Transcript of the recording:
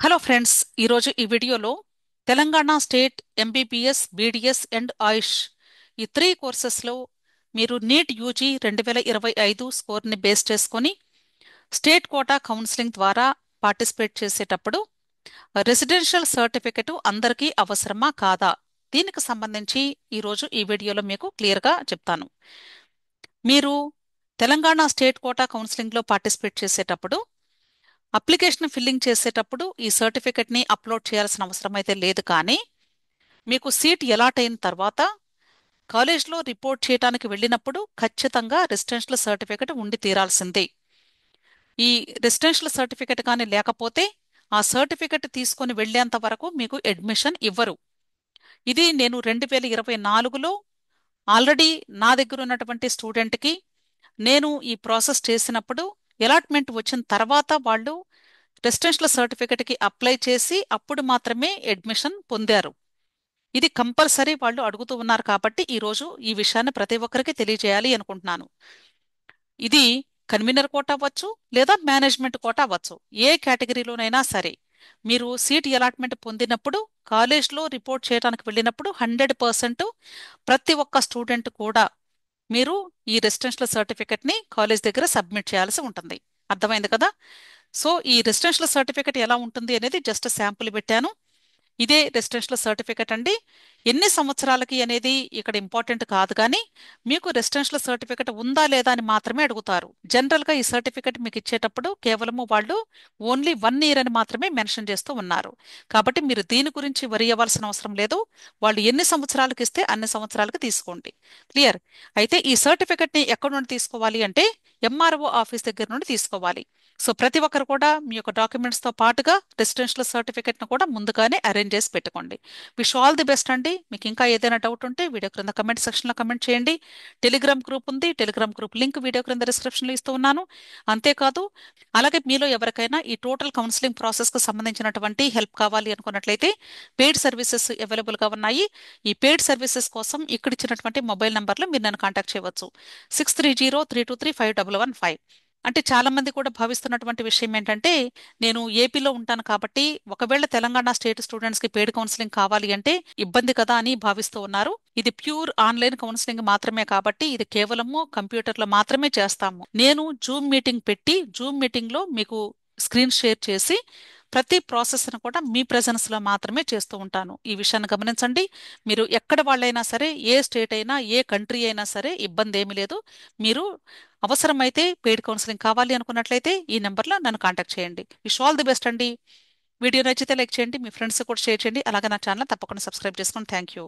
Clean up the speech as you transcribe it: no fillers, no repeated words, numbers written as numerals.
Hello friends, ఈరోజు ఈ వీడియోలో Telangana state MBBS, BDS and AYUSH ఈ త్రీ కోర్సెస్లో మీరు నీట్ యూజీ 2025 స్కోర్ని బేస్ చేసుకొని స్టేట్ కోటా కౌన్సిలింగ్ ద్వారా పార్టిసిపేట్ చేసేటప్పుడు రెసిడెన్షియల్ సర్టిఫికెట్ అందరికీ అవసరమా కాదా, దీనికి సంబంధించి ఈరోజు ఈ వీడియోలో మీకు క్లియర్గా చెప్తాను. మీరు తెలంగాణ స్టేట్ కోటా కౌన్సిలింగ్లో పార్టిసిపేట్ చేసేటప్పుడు అప్లికేషన్ ఫిల్లింగ్ చేసేటప్పుడు ఈ సర్టిఫికెట్ని అప్లోడ్ చేయాల్సిన అవసరం అయితే లేదు. కానీ మీకు సీట్ అలాట్ అయిన తర్వాత కాలేజ్లో రిపోర్ట్ చేయడానికి వెళ్ళినప్పుడు ఖచ్చితంగా రెసిడెన్షియల్ సర్టిఫికెట్ ఉండి తీరాల్సిందే. ఈ రెసిడెన్షియల్ సర్టిఫికెట్ కానీ లేకపోతే ఆ సర్టిఫికెట్ తీసుకొని వెళ్ళేంత వరకు మీకు అడ్మిషన్ ఇవ్వరు. ఇది నేను 2024లో ఆల్రెడీ నా దగ్గర ఉన్నటువంటి స్టూడెంట్కి నేను ఈ ప్రాసెస్ చేసినప్పుడు అలాట్మెంట్ వచ్చిన తర్వాత వాళ్ళు రెసిడెన్షియల్ సర్టిఫికెట్కి అప్లై చేసి అప్పుడు మాత్రమే అడ్మిషన్ పొందారు. ఇది కంపల్సరీ వాళ్ళు అడుగుతూ ఉన్నారు కాబట్టి ఈరోజు ఈ విషయాన్ని ప్రతి ఒక్కరికి తెలియజేయాలి అనుకుంటున్నాను. ఇది కన్వీనర్ కోట అవ్వచ్చు లేదా మేనేజ్మెంట్ కోట అవ్వచ్చు. ఏ కేటగిరీలోనైనా సరే మీరు సీట్ అలాట్మెంట్ పొందినప్పుడు కాలేజ్లో రిపోర్ట్ చేయడానికి వెళ్ళినప్పుడు 100% ప్రతి ఒక్క స్టూడెంట్ కూడా మీరు ఈ రెసిడెన్షియల్ సర్టిఫికెట్ని కాలేజ్ దగ్గర సబ్మిట్ చేయాల్సి ఉంటుంది. అర్థమైంది కదా? సో ఈ రెసిడెన్షియల్ సర్టిఫికెట్ ఎలా ఉంటుంది అనేది జస్ట్ శాంపుల్ పెట్టాను. ఇదే రెసిడెన్షియల్ సర్టిఫికెట్ అండి. ఎన్ని సంవత్సరాలకి అనేది ఇక్కడ ఇంపార్టెంట్ కాదు, కానీ మీకు రెసిడెన్షియల్ సర్టిఫికెట్ ఉందా లేదా అని మాత్రమే అడుగుతారు. జనరల్గా ఈ సర్టిఫికెట్ మీకు ఇచ్చేటప్పుడు కేవలము వాళ్ళు ఓన్లీ 1 year అని మాత్రమే మెన్షన్ చేస్తూ ఉన్నారు. కాబట్టి మీరు దీని గురించి వరి అవ్వాల్సిన అవసరం లేదు. వాళ్ళు ఎన్ని సంవత్సరాలకు ఇస్తే అన్ని సంవత్సరాలకు తీసుకోండి. క్లియర్? అయితే ఈ సర్టిఫికెట్ని ఎక్కడి నుండి తీసుకోవాలి అంటే ఎంఆర్ఓ ఆఫీస్ దగ్గర నుండి తీసుకోవాలి. సో ప్రతి ఒక్కరు కూడా మీ యొక్క డాక్యుమెంట్స్తో పాటుగా రెసిడెన్షియల్ సర్టిఫికెట్ను కూడా ముందుగానే అరేంజ్ చేసి పెట్టుకోండి. విష్ ఆల్ ది బెస్ట్ అండి. మీకు ఇంకా ఏదైనా డౌట్ ఉంటే వీడియో క్రింద కమెంట్ సెక్షన్లో కమెంట్ చేయండి. టెలిగ్రామ్ గ్రూప్ ఉంది. టెలిగ్రామ్ గ్రూప్ లింక్ వీడియో క్రింద డిస్క్రిప్షన్లో ఇస్తూ ఉన్నాను. అంతేకాదు, అలాగే మీలో ఎవరికైనా ఈ టోటల్ కౌన్సిలింగ్ ప్రాసెస్కు సంబంధించినటువంటి హెల్ప్ కావాలి అనుకున్నట్లయితే పెయిడ్ సర్వీసెస్ అవైలబుల్గా ఉన్నాయి. ఈ పెయిడ్ సర్వీసెస్ కోసం ఇక్కడ ఇచ్చినటువంటి మొబైల్ నెంబర్లో మీరు నన్ను కాంటాక్ట్ చేయవచ్చు. 6303235115. అంటే చాలా మంది కూడా భావిస్తున్నటువంటి విషయం ఏంటంటే, నేను ఏపీలో ఉంటాను కాబట్టి ఒకవేళ తెలంగాణ స్టేట్ స్టూడెంట్స్ కి పెయిడ్ కౌన్సిలింగ్ కావాలి అంటే ఇబ్బంది కదా అని భావిస్తూ ఉన్నారు. ఇది ప్యూర్ ఆన్లైన్ కౌన్సిలింగ్ మాత్రమే కాబట్టి ఇది కేవలము కంప్యూటర్లో మాత్రమే చేస్తాము. నేను జూమ్ మీటింగ్ పెట్టి జూమ్ మీటింగ్ లో మీకు స్క్రీన్ షేర్ చేసి ప్రతి ప్రాసెస్ ను కూడా మీ ప్రెజెన్స్ లో మాత్రమే చేస్తూ ఉంటాను. ఈ విషయాన్ని గమనించండి. మీరు ఎక్కడ వాళ్ళైనా సరే, ఏ స్టేట్ అయినా, ఏ కంట్రీ అయినా సరే ఇబ్బంది ఏమీ లేదు. మీరు అవసరమైతే పెయిడ్ కౌన్సిలింగ్ కావాలి అనుకున్నట్లయితే ఈ నెంబర్లో నన్ను కాంటాక్ట్ చేయండి. విష్ ఆల్ ది బెస్ట్ అండి. వీడియో నచ్చితే లైక్ చేయండి, మీ ఫ్రెండ్స్ కూడా షేర్ చేయండి. అలాగే నా ఛానల్ తప్పకుండా సబ్స్క్రైబ్ చేసుకోండి. Thank you.